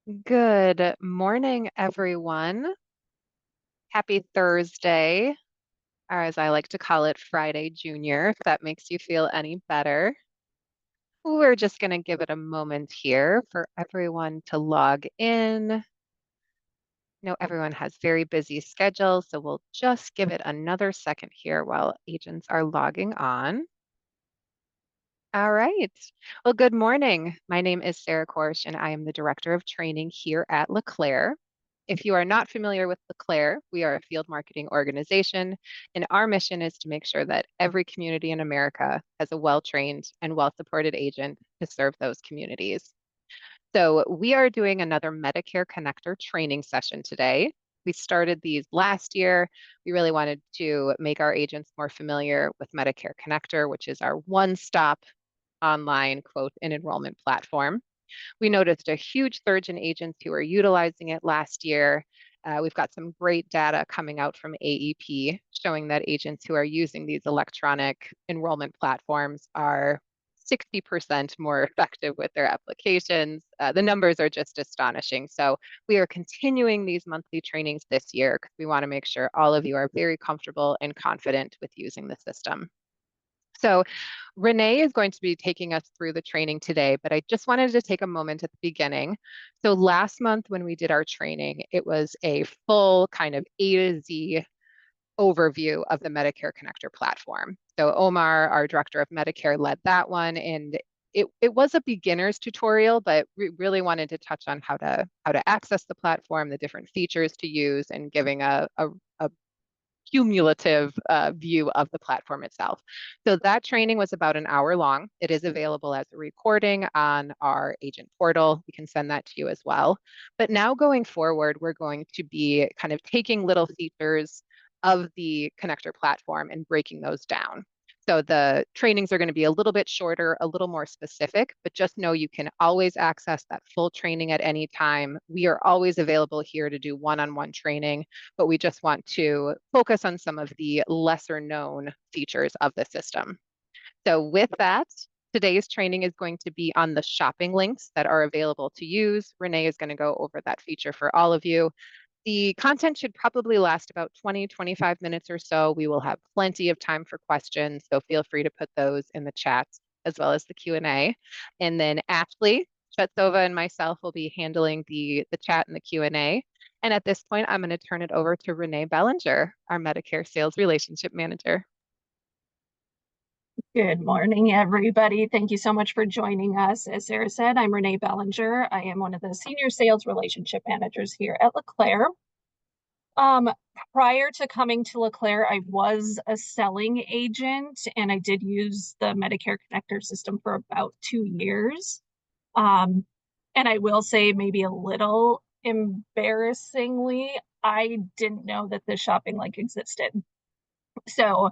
Good morning, everyone. Happy Thursday, or as I like to call it, Friday Junior, if that makes you feel any better. We're just going to give it a moment here for everyone to log in. I know everyone has very busy schedules, so we'll just give it another second here while agents are logging on. All right. Well, good morning. My name is Sarah Korsh, and I am the Director of Training here at LeClair. If you are not familiar with LeClair, we are a field marketing organization, and our mission is to make sure that every community in America has a well-trained and well-supported agent to serve those communities. So we are doing another Medicare Connector training session today. We started these last year. We really wanted to make our agents more familiar with Medicare Connector, which is our one-stop online quote and enrollment platform. We noticed a huge surge in agents who are utilizing it last year. We've got some great data coming out from AEP showing that agents who are using these electronic enrollment platforms are 60% more effective with their applications. The numbers are just astonishing. So we are continuing these monthly trainings this year because we want to make sure all of you are very comfortable and confident with using the system. So Renee is going to be taking us through the training today, but I just wanted to take a moment at the beginning. So last month when we did our training, it was a full kind of A to Z overview of the Medicare Connector platform. So Omar, our director of Medicare, led that one, and it was a beginner's tutorial, but we really wanted to touch on how to access the platform, the different features to use, and giving a cumulative view of the platform itself. So that training was about an hour long. It is available as a recording on our agent portal. We can send that to you as well. But now going forward, we're going to be kind of taking little features of the connector platform and breaking those down. So the trainings are going to be a little bit shorter, a little more specific, but just know you can always access that full training at any time. We are always available here to do one-on-one training, but we just want to focus on some of the lesser known features of the system. So with that, today's training is going to be on the shopping links that are available to use. Renee is going to go over that feature for all of you. The content should probably last about 20, 25 minutes or so. We will have plenty of time for questions, so feel free to put those in the chat as well as the Q&A. And then Ashley Shvetsova and myself will be handling the chat and the Q&A. And at this point, I'm going to turn it over to Renee Bellinger, our Medicare Sales Relationship Manager. Good morning, everybody. Thank you so much for joining us. As Sarah said, I'm Renee Bellinger. I am one of the Senior Sales Relationship Managers here at LeClair. Prior to coming to LeClair, I was a selling agent, and I did use the Medicare Connector system for about 2 years. And I will say, maybe a little embarrassingly, I didn't know that the shopping link existed. So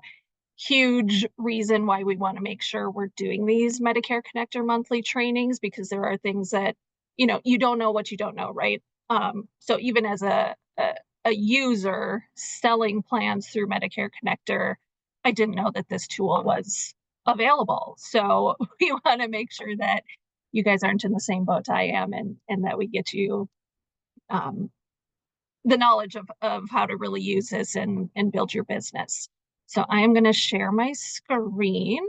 huge reason why we want to make sure we're doing these Medicare Connector monthly trainings, because there are things that, you don't know what you don't know, right? So even as a user selling plans through Medicare Connector, I didn't know that this tool was available. So we want to make sure that you guys aren't in the same boat I am, and that we get you the knowledge of how to really use this and build your business. So I am going to share my screen.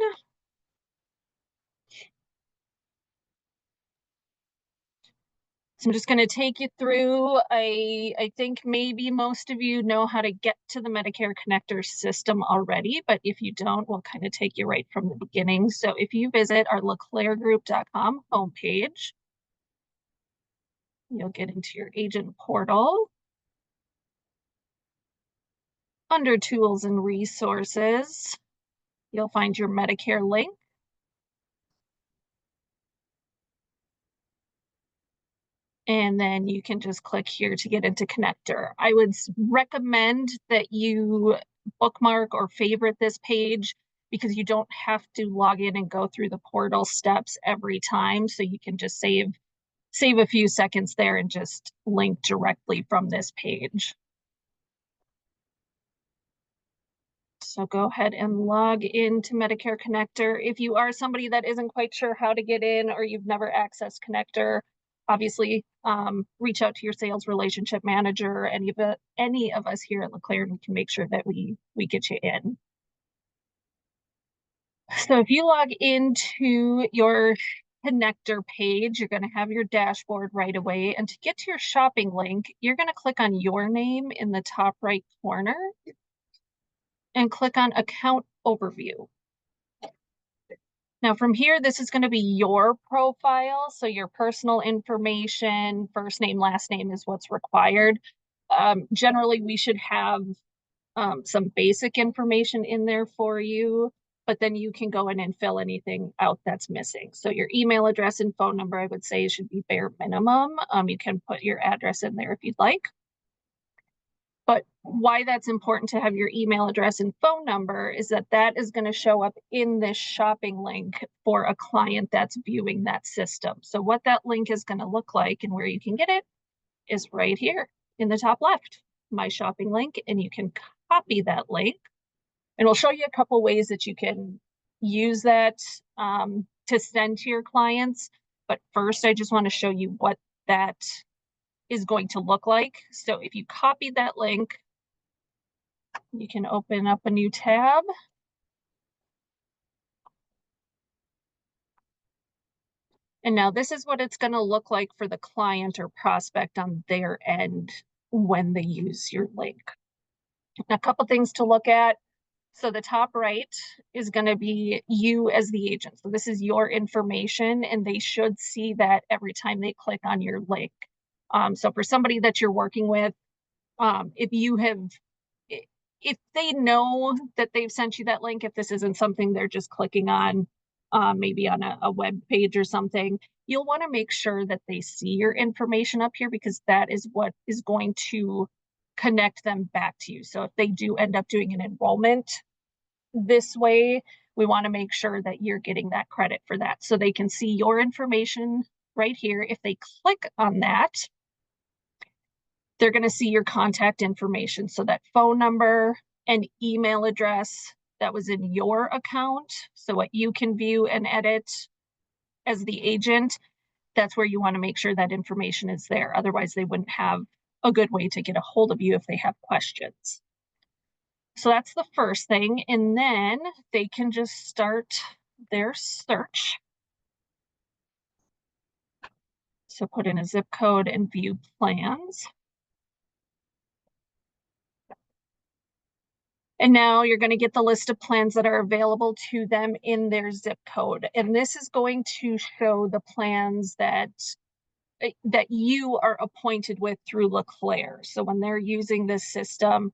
So I'm just going to take you through. I think maybe most of you know how to get to the Medicare Connector system already, but if you don't, we'll kind of take you right from the beginning. So if you visit our LeClairGroup.com homepage, you'll get into your agent portal. Under Tools and Resources, you'll find your Medicare link. And then you can just click here to get into Connector. I would recommend that you bookmark or favorite this page, because you don't have to log in and go through the portal steps every time. So you can just save a few seconds there and just link directly from this page. So go ahead and log into Medicare Connector. If you are somebody that isn't quite sure how to get in, or you've never accessed Connector, obviously reach out to your sales relationship manager, any of us here at LeClair, and we can make sure that we get you in. So if you log into your connector page, you're going to have your dashboard right away. And to get to your shopping link, you're going to click on your name in the top right corner and click on Account Overview. Now from here, this is going to be your profile. So your personal information, first name, last name is what's required. Generally, we should have some basic information in there for you, but then you can go in and fill anything out that's missing. So your email address and phone number, I would say, should be bare minimum. You can put your address in there if you'd like. But why that's important to have your email address and phone number is that that is going to show up in this shopping link for a client that's viewing that system. So what that link is going to look like and where you can get it is right here in the top left, my shopping link, and you can copy that link. And we'll show you a couple ways that you can use that to send to your clients. But first, I just want to show you what that is going to look like. So if you copy that link, you can open up a new tab. And now this is what it's going to look like for the client or prospect on their end when they use your link. A couple things to look at. So the top right is going to be you as the agent. So this is your information, and they should see that every time they click on your link. So for somebody that you're working with, if they know that they've sent you that link, if this isn't something they're just clicking on, maybe on a web page or something, you'll want to make sure that they see your information up here, because that is what is going to connect them back to you. So if they do end up doing an enrollment this way, we want to make sure that you're getting that credit for that. So they can see your information right here. If they click on that, they're going to see your contact information. So that phone number and email address that was in your account, so what you can view and edit as the agent, that's where you want to make sure that information is there. Otherwise, they wouldn't have a good way to get a hold of you if they have questions. So that's the first thing. And then they can just start their search. So put in a zip code and view plans. And now you're going to get the list of plans that are available to them in their zip code. And this is going to show the plans that you are appointed with through LeClair. So when they're using this system,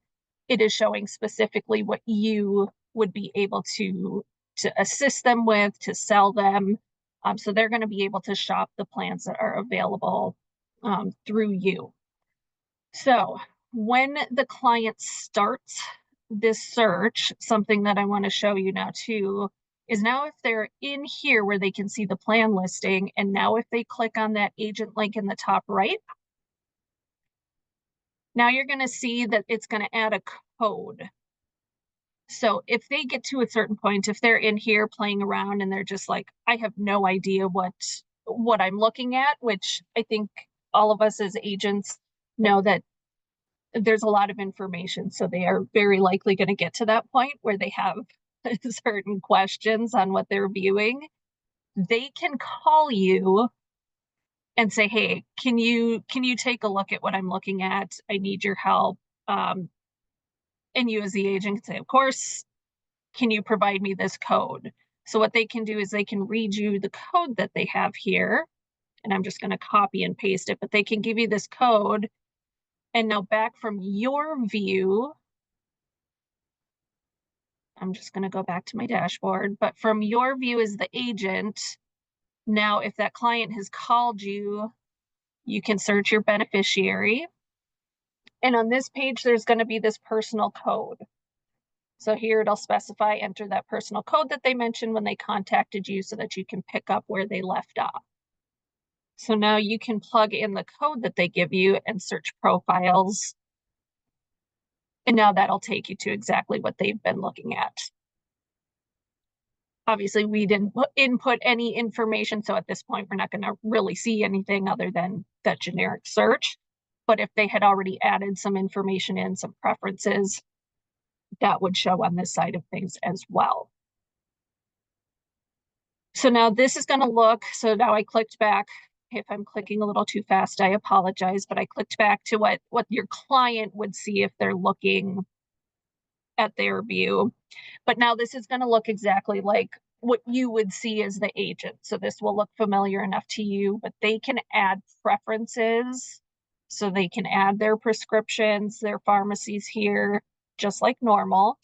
it is showing specifically what you would be able to assist them with, to sell them. So they're going to be able to shop the plans that are available through you. So when the client starts this search, something that I want to show you now too, is now if they're in here where they can see the plan listing, and now if they click on that agent link in the top right, now you're going to see that it's going to add a code. So if they get to a certain point, if they're in here playing around and they're just like, I have no idea what I'm looking at, which I think all of us as agents know that there's a lot of information. So they are very likely going to get to that point where they have certain questions on what they're viewing. They can call you and say, hey, can you take a look at what I'm looking at? I need your help. And you as the agent can say, of course, can you provide me this code? So what they can do is they can read you the code that they have here. And I'm just going to copy and paste it, but they can give you this code. And now back from your view, I'm just going to go back to my dashboard, but from your view as the agent, now if that client has called you, you can search your beneficiary. And on this page, there's going to be this personal code. So here it'll specify, enter that personal code that they mentioned when they contacted you so that you can pick up where they left off. So now you can plug in the code that they give you and search profiles. And now that'll take you to exactly what they've been looking at. Obviously, we didn't input any information, so at this point, we're not going to really see anything other than that generic search. But if they had already added some information in, some preferences, that would show on this side of things as well. So now this is going to look, so now I clicked back. If I'm clicking a little too fast, I apologize, but I clicked back to what your client would see if they're looking at their view. But now this is going to look exactly like what you would see as the agent. So this will look familiar enough to you, but they can add preferences. So they can add their prescriptions, their pharmacies here, just like normal.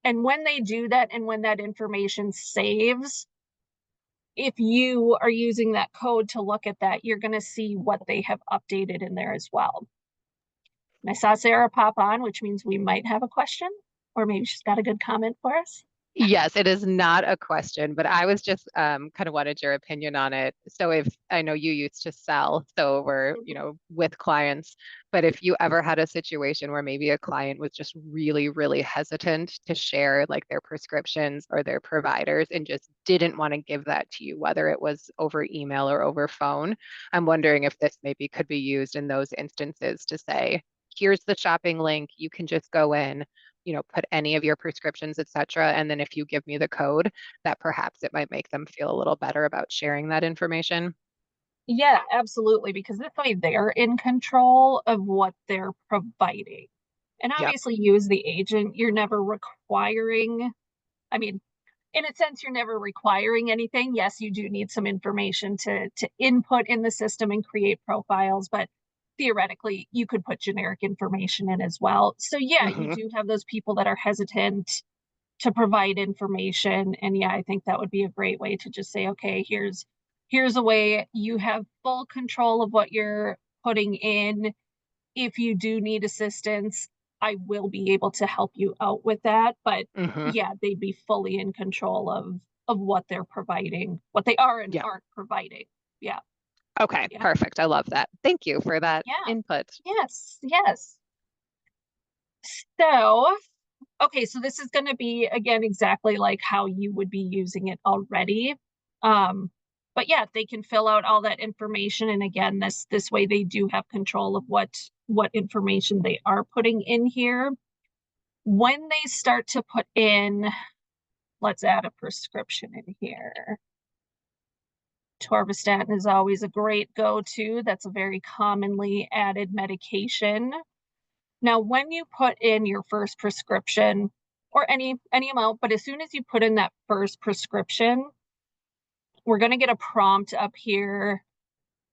And when they do that and when that information saves, if you are using that code to look at that, you're going to see what they have updated in there as well. And I saw Sarah pop on, which means we might have a question, or maybe she's got a good comment for us. Yes, it is not a question, but I was just kind of wanted your opinion on it. So if I know you used to sell, so we're, with clients, but if you ever had a situation where maybe a client was just really, really hesitant to share like their prescriptions or their providers and just didn't want to give that to you, whether it was over email or over phone, I'm wondering if this maybe could be used in those instances to say, here's the shopping link, you can just go in, put any of your prescriptions, et cetera. And then if you give me the code, that perhaps it might make them feel a little better about sharing that information. Yeah, absolutely, because this way they're in control of what they're providing. And Yep. obviously, you as the agent, you're never requiring, I mean, in a sense, you're never requiring anything. Yes, you do need some information to input in the system and create profiles, but theoretically, you could put generic information in as well. So yeah, you Hmm. do have those people that are hesitant to provide information. And yeah, I think that would be a great way to just say, okay, here's a way you have full control of what you're putting in. If you do need assistance, I will be able to help you out with that. But Hmm. yeah, they'd be fully in control of what they're providing, what they are and Yeah. aren't providing. Yeah, Okay, yeah, perfect. I love that. Thank you for that yeah. input. Yes, yes. So, okay, so this is going to be again exactly like how you would be using it already. Um, but yeah, they can fill out all that information, and again, this way they do have control of what information they are putting in here. When they start to put in, let's add a prescription in here. Torvastatin is always a great go-to. That's a very commonly added medication. Now, when you put in your first prescription or any amount, but as soon as you put in that first prescription, we're going to get a prompt up here.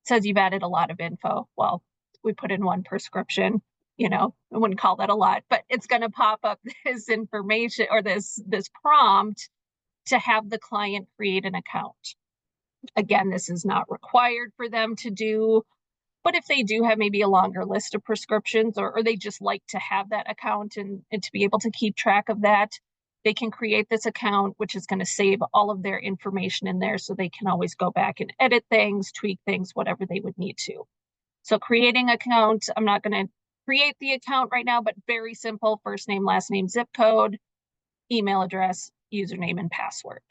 It says you've added a lot of info. Well, we put in one prescription, I wouldn't call that a lot, but it's going to pop up this information or this prompt to have the client create an account. Again, this is not required for them to do, but if they do have maybe a longer list of prescriptions or they just like to have that account and to be able to keep track of that, they can create this account, which is going to save all of their information in there so they can always go back and edit things, tweak things, whatever they would need to. So creating account, I'm not going to create the account right now, but very simple, first name, last name, zip code, email address, username, and password.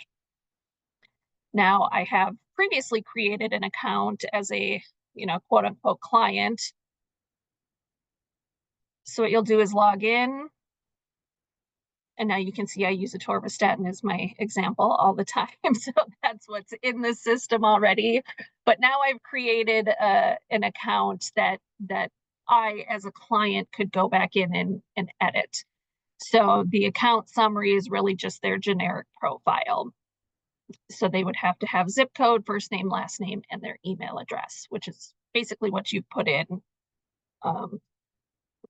Now I have previously created an account as a, quote unquote client. So what you'll do is log in. And now you can see I use atorvastatin as my example all the time. So that's what's in the system already. But now I've created an account that I, as a client, could go back in and edit. So the account summary is really just their generic profile. So they would have to have zip code, first name, last name, and their email address, which is basically what you put in um,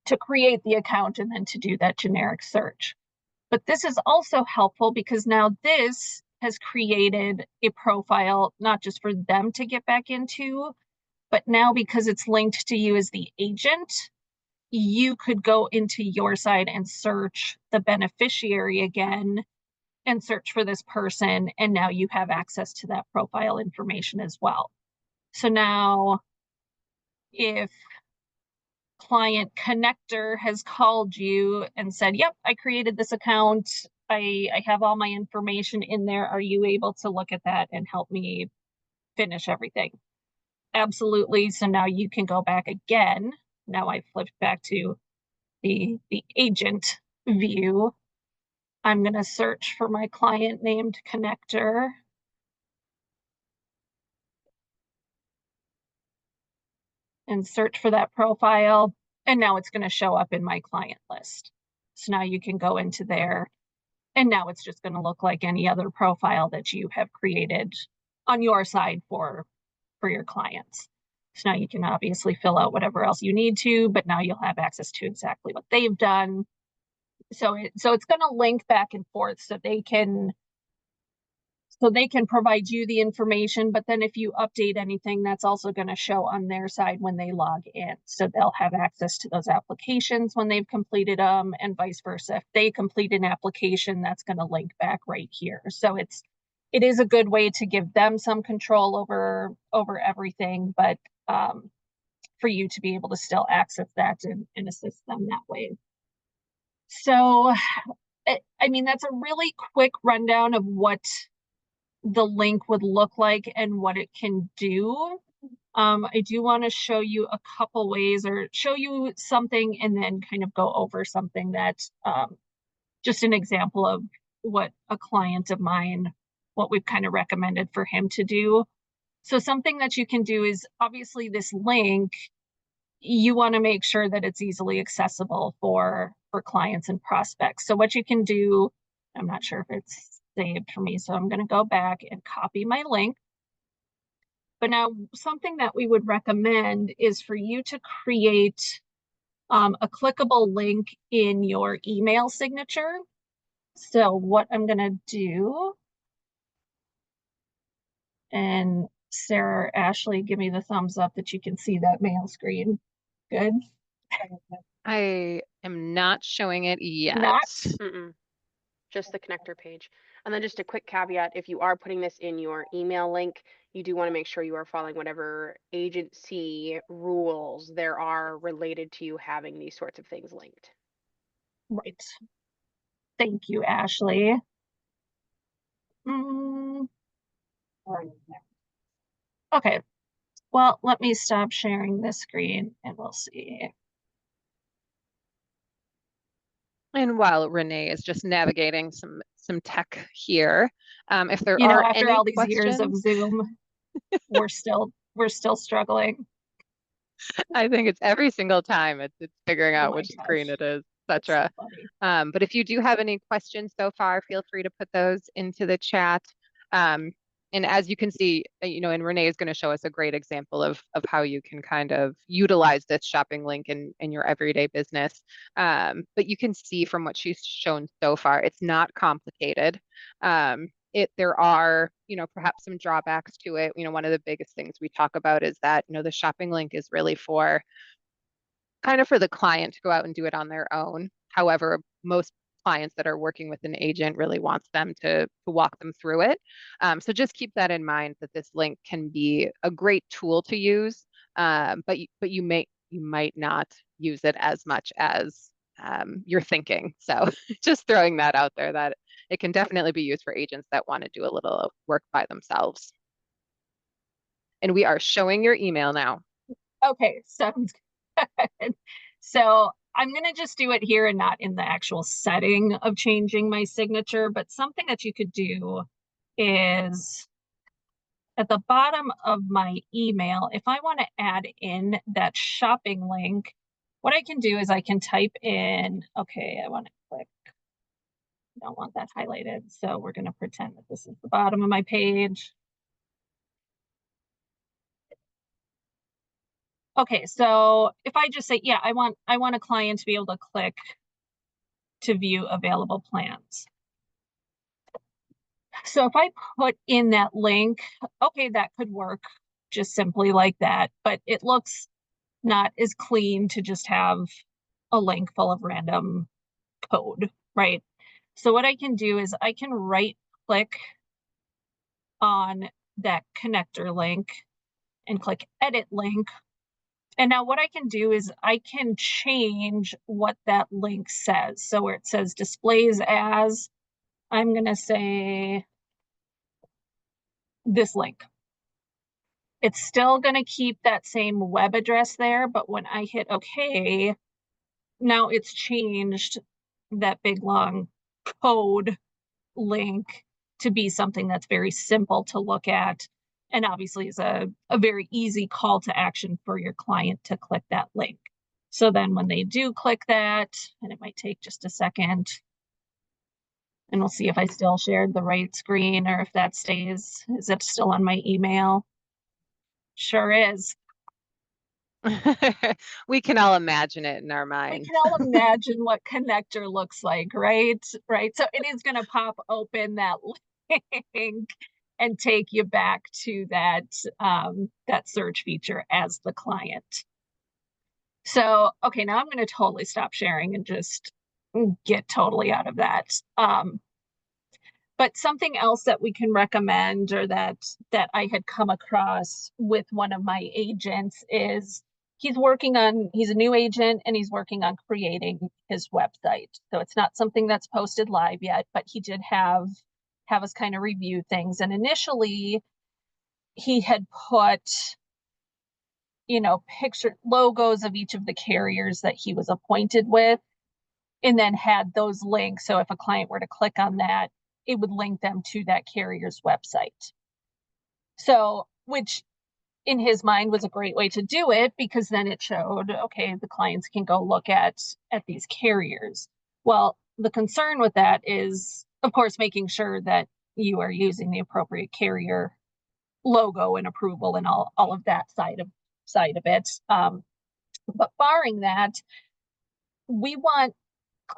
to create the account and then to do that generic search. But this is also helpful because now this has created a profile, not just for them to get back into, but now because it's linked to you as the agent, you could go into your side and search the beneficiary again and search for this person. And now you have access to that profile information as well. So now if client connector has called you and said, yep, I created this account. I have all my information in there. Are you able to look at that and help me finish everything? Absolutely. So now you can go back again. Now I flipped back to the agent view. I'm going to search for my client named connector. And search for that profile. And now it's going to show up in my client list. So now you can go into there, and now it's just going to look like any other profile that you have created on your side for your clients. So now you can obviously fill out whatever else you need to, but now you'll have access to exactly what they've done. So it's going to link back and forth so they can provide you the information, but then if you update anything, that's also going to show on their side when they log in. So they'll have access to those applications when they've completed them, and vice versa. If they complete an application, that's going to link back right here. So it is a good way to give them some control over everything, but for you to be able to still access that and assist them that way. So, I mean, that's a really quick rundown of what the link would look like and what it can do. I do want to show you a couple ways, or show you something and then kind of go over something that just an example of what a client of mine, what we've kind of recommended for him to do. So something that you can do is, obviously this link, you want to make sure that it's easily accessible for clients and prospects. So what you can do, I'm not sure if it's saved for me, so I'm going to go back and copy my link. But now something that we would recommend is for you to create a clickable link in your email signature. So what I'm going to do, and Sarah or Ashley, give me the thumbs up that you can see that mail screen. Good. I am not showing it yet. Not? Mm-mm. Just the connector page. And then just a quick caveat, if you are putting this in your email link, you do want to make sure you are following whatever agency rules there are related to you having these sorts of things linked. Right. Thank you, Ashley. Okay. Well, let me stop sharing this screen and we'll see. And while Renee is just navigating some tech here, if there You know, are after any all these years of questions, Zoom, we're still struggling. I think it's every single time it's figuring Oh out my which screen gosh. it is, That's so etc. funny. But if you do have any questions so far, feel free to put those into the chat. And as you can see, and Renee is going to show us a great example of how you can kind of utilize this shopping link in your everyday business. But you can see from what she's shown so far, it's not complicated. There are, perhaps some drawbacks to it. One of the biggest things we talk about is that, the shopping link is really for kind of for the client to go out and do it on their own. However, most clients that are working with an agent really wants them to walk them through it. So just keep that in mind, that this link can be a great tool to use, but you might not use it as much as you're thinking. So just throwing that out there, that it can definitely be used for agents that want to do a little work by themselves. And we are showing your email now. Okay, sounds good. So I'm going to just do it here and not in the actual setting of changing my signature, but something that you could do is at the bottom of my email, if I want to add in that shopping link, what I can do is I can type in, okay, I want to click, I don't want that highlighted. So we're going to pretend that this is the bottom of my page. Okay, so if I just say, yeah, I want a client to be able to click to view available plans. So if I put in that link, okay, that could work just simply like that, but it looks not as clean to just have a link full of random code, right? So what I can do is I can right click on that connector link and click edit link, And now what I can do is I can change what that link says. So where it says displays as, I'm going to say this link. It's still going to keep that same web address there, but when I hit OK, now it's changed that big long code link to be something that's very simple to look at, and obviously is a very easy call to action for your client to click that link. So then when they do click that, and it might take just a second, and we'll see if I still shared the right screen or if that stays. Is it still on my email? Sure is. We can all imagine it in our We mind. can all imagine what connector looks like, right? Right. So it is going to pop open that link and take you back to that that search feature as the client. So, okay, now I'm going to totally stop sharing and just get totally out of that. But something else that we can recommend, or that I had come across with one of my agents, is he's a new agent and he's working on creating his website. So it's not something that's posted live yet, but he did have us kind of review things. And initially he had put, picture logos of each of the carriers that he was appointed with, and then had those links. So if a client were to click on that, it would link them to that carrier's website. So, which in his mind was a great way to do it, because then it showed, okay, the clients can go look at these carriers. Well, the concern with that is, of course, making sure that you are using the appropriate carrier logo and approval and all of that side of it. But barring that, we want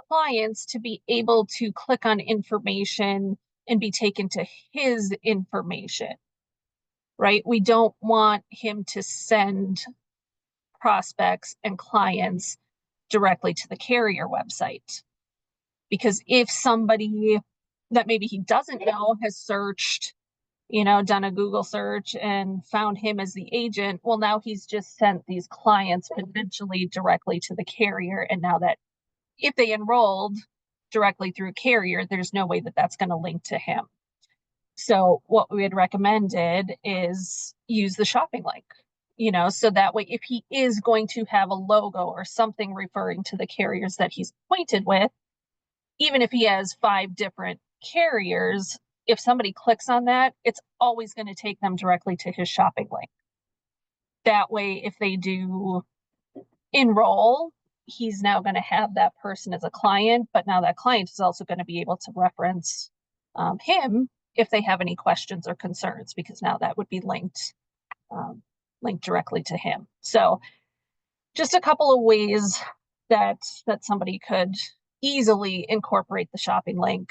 clients to be able to click on information and be taken to his information, right? We don't want him to send prospects and clients directly to the carrier website. Because if somebody that maybe he doesn't know has searched, done a Google search and found him as the agent, well, now he's just sent these clients potentially directly to the carrier. And now that if they enrolled directly through carrier, there's no way that that's going to link to him. So what we had recommended is use the shopping link, so that way, if he is going to have a logo or something referring to the carriers that he's appointed with, even if he has 5 different carriers, if somebody clicks on that, it's always going to take them directly to his shopping link. That way, if they do enroll, he's now going to have that person as a client, but now that client is also going to be able to reference him if they have any questions or concerns, because now that would be linked directly to him. So just a couple of ways that somebody could easily incorporate the shopping link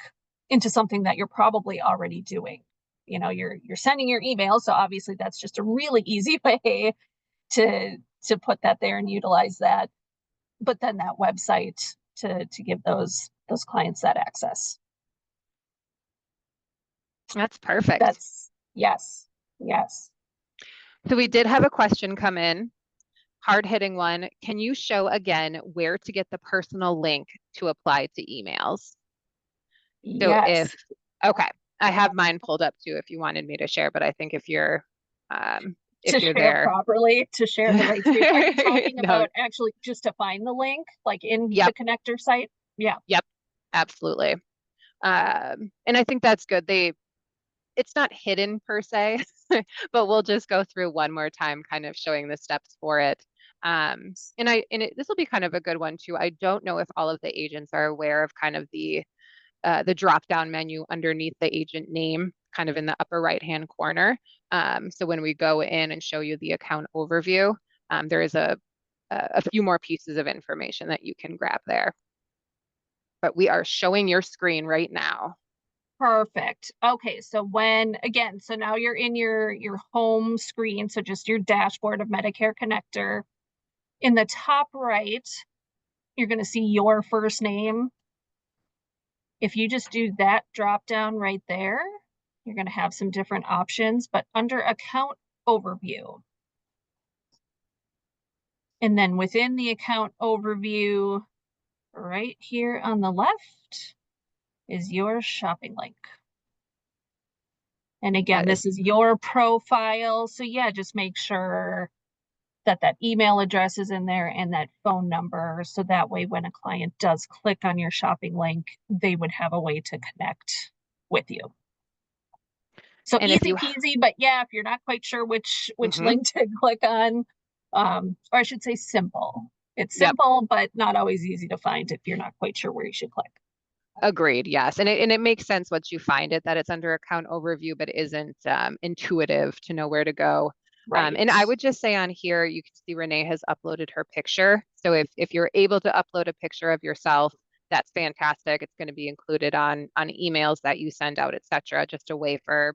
into something that you're probably already doing. You're sending your email, so obviously that's just a really easy way to put that there and utilize that. But then that website to give those clients that access. That's perfect. That's yes. So we did have a question come in, hard-hitting one. Can you show again where to get the personal link to apply to emails? So Yes. okay, I have mine pulled up too if you wanted me to share, but I think if you're share there properly, to share the right screen. Are you talking no. about actually just to find the link, like in Yep. the connector site? Yeah. Yep, absolutely. And I think that's good. It's not hidden per se, but we'll just go through one more time, kind of showing the steps for it. This will be kind of a good one too. I don't know if all of the agents are aware of kind of the drop down menu underneath the agent name, kind of in the upper right hand corner. So when we go in and show you the account overview, there is a few more pieces of information that you can grab there. But we are showing your screen right now. Perfect. Okay, so so now you're in your home screen, so just your dashboard of Medicare Connector. In the top right, you're going to see your first name. If you just do that drop down right there, you're going to have some different options, but under account overview, And then within the account overview, right here on the left is your shopping link. And again, this is your profile. So yeah, just make sure that that email address is in there and that phone number. So that way, when a client does click on your shopping link, they would have a way to connect with you. So And if easy you, peasy, but yeah, if you're not quite sure which Mhm. link to click on, or I should say simple. It's Yep. simple, but not always easy to find if you're not quite sure where you should click. Agreed, yes. And it makes sense once you find it that it's under account overview, but isn't intuitive to know where to go. Right. And I would just say on here, you can see Renee has uploaded her picture. So if you're able to upload a picture of yourself, that's fantastic. It's going to be included on emails that you send out, et cetera. Just a way for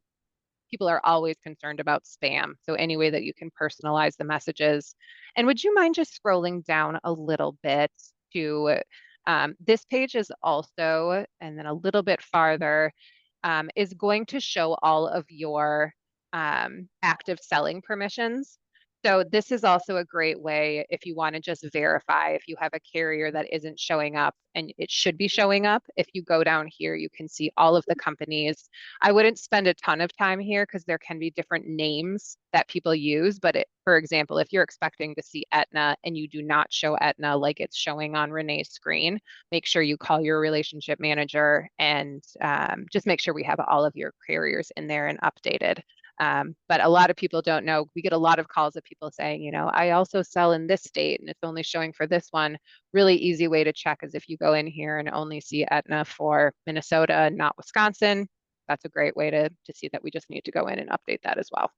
people are always concerned about spam. So any way that you can personalize the messages. And would you mind just scrolling down a little bit to this page is also, and then a little bit farther, is going to show all of your active selling permissions. So this is also a great way if you want to just verify if you have a carrier that isn't showing up and it should be showing up. If you go down here, you can see all of the companies. I wouldn't spend a ton of time here because there can be different names that people use. But for example, if you're expecting to see Aetna and you do not show Aetna like it's showing on Renee's screen, make sure you call your relationship manager and just make sure we have all of your carriers in there and updated. But a lot of people don't know. We get a lot of calls of people saying, I also sell in this state and it's only showing for this one. Really easy way to check is if you go in here and only see Aetna for Minnesota, not Wisconsin. That's a great way to see that we just need to go in and update that as well.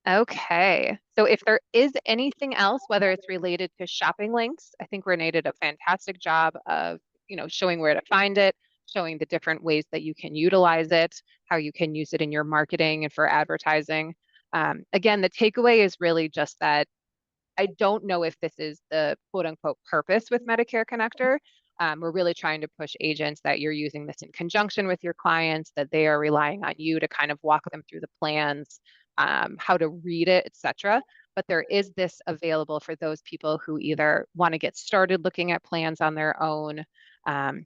Okay, so if there is anything else, whether it's related to shopping links, I think Renee did a fantastic job of, showing where to find it, showing the different ways that you can utilize it, how you can use it in your marketing and for advertising. Again, the takeaway is really just that I don't know if this is the quote unquote purpose with Medicare Connector. We're really trying to push agents that you're using this in conjunction with your clients, that they are relying on you to kind of walk them through the plans, how to read it, etc. But there is this available for those people who either want to get started looking at plans on their own,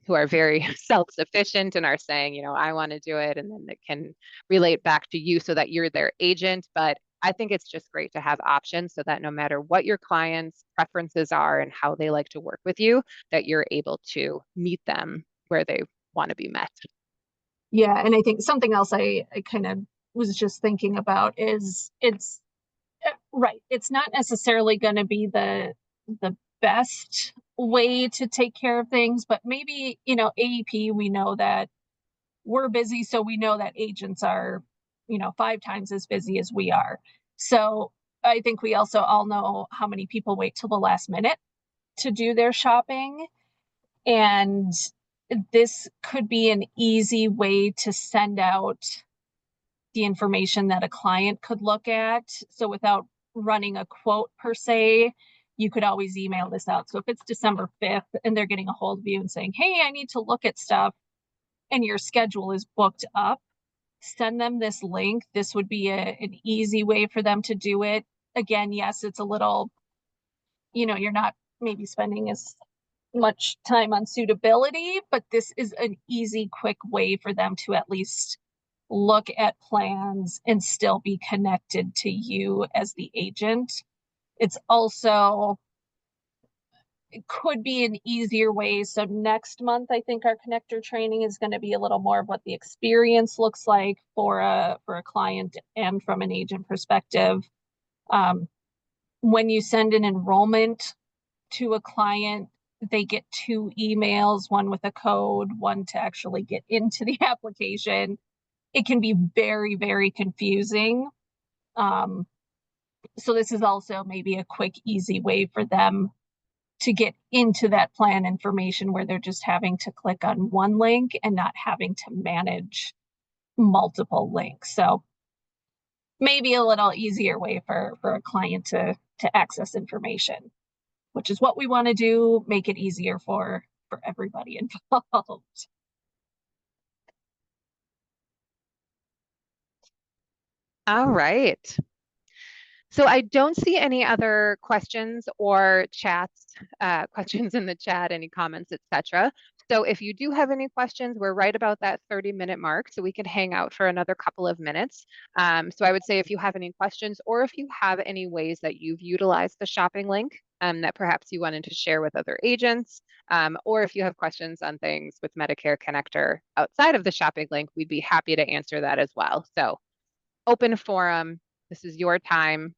who are very self-sufficient and are saying, I want to do it, and then it can relate back to you so that you're their agent. But I think it's just great to have options so that no matter what your clients' preferences are and how they like to work with you, that you're able to meet them where they want to be met. Yeah, and I think something else I kind of was just thinking about is it's right. It's not necessarily going to be the best way to take care of things, but maybe, AEP, we know that we're busy, so we know that agents are, 5 times as busy as we are. So I think we also all know how many people wait till the last minute to do their shopping. And this could be an easy way to send out the information that a client could look at. So without running a quote per se, you could always email this out. So if it's December 5th and they're getting a hold of you and saying, hey, I need to look at stuff, and your schedule is booked up, send them this link. This would be an easy way for them to do it. Again, yes, it's a little, you're not maybe spending as much time on suitability, but this is an easy, quick way for them to at least look at plans and still be connected to you as the agent. It's also, it could be an easier way. So next month, I think our connector training is going to be a little more of what the experience looks like for a client and from an agent perspective. When you send an enrollment to a client, they get 2 emails, one with a code, one to actually get into the application. It can be very, very confusing. So this is also maybe a quick, easy way for them to get into that plan information where they're just having to click on one link and not having to manage multiple links. So maybe a little easier way for a client to access information, which is what we want to do, make it easier for everybody involved. All right. So I don't see any other questions or chats, questions in the chat, any comments, etc. So if you do have any questions, we're right about that 30-minute mark, so we can hang out for another couple of minutes. So I would say if you have any questions or if you have any ways that you've utilized the shopping link that perhaps you wanted to share with other agents, or if you have questions on things with Medicare Connector outside of the shopping link, we'd be happy to answer that as well. So open forum. This is your time.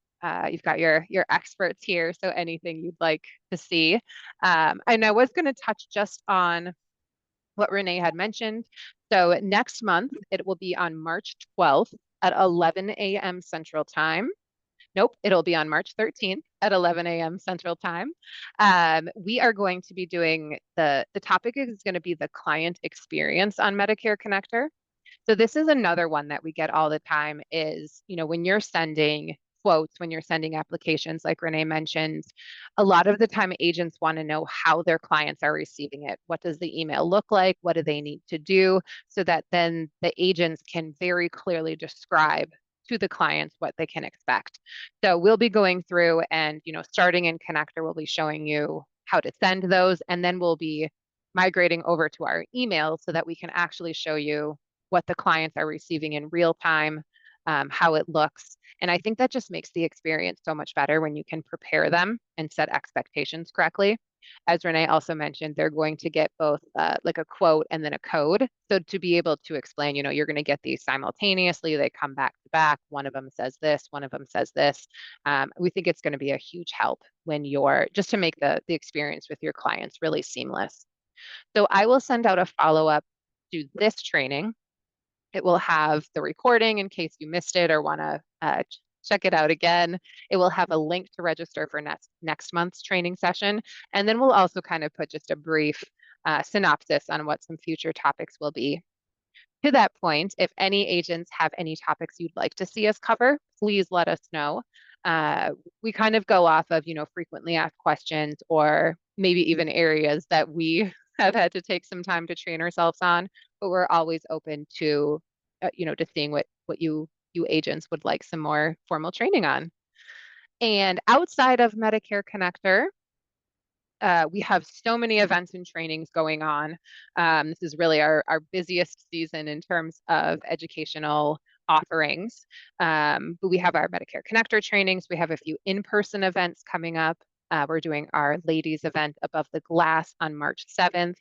You've got your experts here, so anything you'd like to see. And I was going to touch just on what Renee had mentioned. So next month, it will be on March 12th at 11 a.m. Central Time. Nope, it'll be on March 13th at 11 a.m. Central Time. We are going to be doing the topic is going to be the client experience on Medicare Connector. So this is another one that we get all the time is, when you're sending quotes, when you're sending applications, like Renee mentioned, a lot of the time agents want to know how their clients are receiving it. What does the email look like? What do they need to do? So that then the agents can very clearly describe to the clients what they can expect. So we'll be going through and, starting in Connector, we'll be showing you how to send those, and then we'll be migrating over to our email so that we can actually show you what the clients are receiving in real time, how it looks. And I think that just makes the experience so much better when you can prepare them and set expectations correctly. As Renee also mentioned, they're going to get both like a quote and then a code. So to be able to explain, you're going to get these simultaneously, they come back to back. One of them says this, one of them says this. We think it's going to be a huge help when you're just to make the experience with your clients really seamless. So I will send out a follow-up to this training. It will have the recording in case you missed it or want to check it out again. It will have a link to register for next month's training session. And then we'll also kind of put just a brief synopsis on what some future topics will be. To that point, if any agents have any topics you'd like to see us cover, please let us know. We kind of go off of, frequently asked questions or maybe even areas that we have had to take some time to train ourselves on, but we're always open to, to seeing what you agents would like some more formal training on. And outside of Medicare Connector, we have so many events and trainings going on. This is really our busiest season in terms of educational offerings. But we have our Medicare Connector trainings. We have a few in-person events coming up. We're doing our ladies event Above the Glass on March 7th.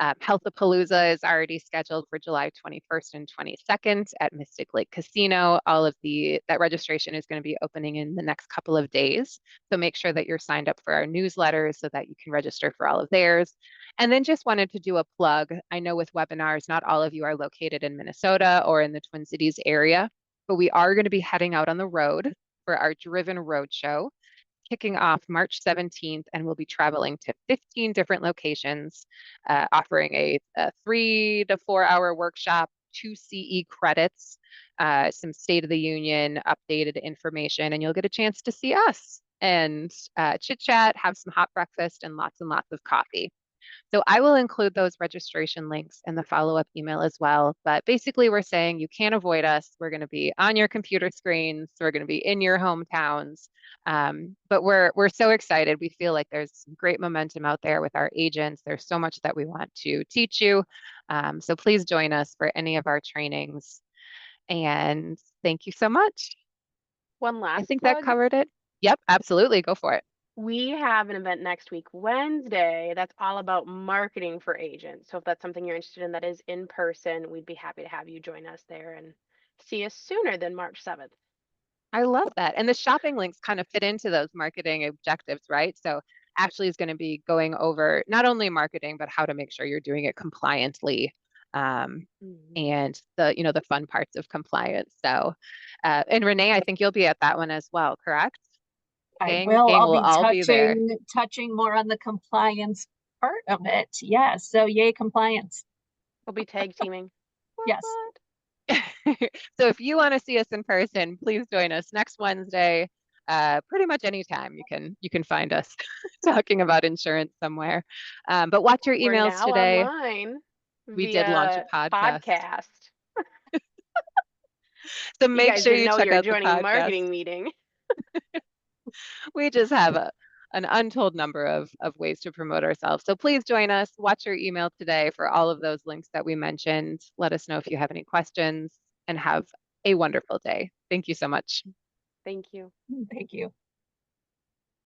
Healthapalooza is already scheduled for July 21st and 22nd at Mystic Lake Casino. All of that registration is going to be opening in the next couple of days. So make sure that you're signed up for our newsletters so that you can register for all of theirs. And then just wanted to do a plug. I know with webinars, not all of you are located in Minnesota or in the Twin Cities area, but we are going to be heading out on the road for our Driven Roadshow, kicking off March 17th, and we'll be traveling to 15 different locations, offering a 3 to 4 hour workshop, 2 CE credits, some State of the Union updated information, and you'll get a chance to see us and chit chat, have some hot breakfast, and lots of coffee. So I will include those registration links in the follow-up email as well. But basically, we're saying you can't avoid us. We're going to be on your computer screens. We're going to be in your hometowns. But we're so excited. We feel like there's some great momentum out there with our agents. There's so much that we want to teach you. So please join us for any of our trainings. And thank you so much. One I last think that plug. covered it. Yep, absolutely. Go for it. We have an event next week, Wednesday, that's all about marketing for agents. So if that's something you're interested in that is in person, we'd be happy to have you join us there and see us sooner than March 7th. I love that. And the shopping links kind of fit into those marketing objectives, right? So Ashley is going to be going over not only marketing, but how to make sure you're doing it compliantly. And the fun parts of compliance. So, and Renee, I think you'll be at that one as well, correct? I Gang will. will I'll be all be there. touching more on the compliance part of it. Yeah. So yay, compliance. We'll be tag teaming. Yes. So if you want to see us in person, please join us next Wednesday. Pretty much anytime you can find us talking about insurance somewhere. But watch your We're emails now today. online We did launch a via podcast. podcast. So You make guys sure didn't you know check you were out the joining a podcast. marketing meeting. We just have an untold number of ways to promote ourselves. So please join us. Watch your email today for all of those links that we mentioned. Let us know if you have any questions and have a wonderful day. Thank you so much. Thank you. Thank you.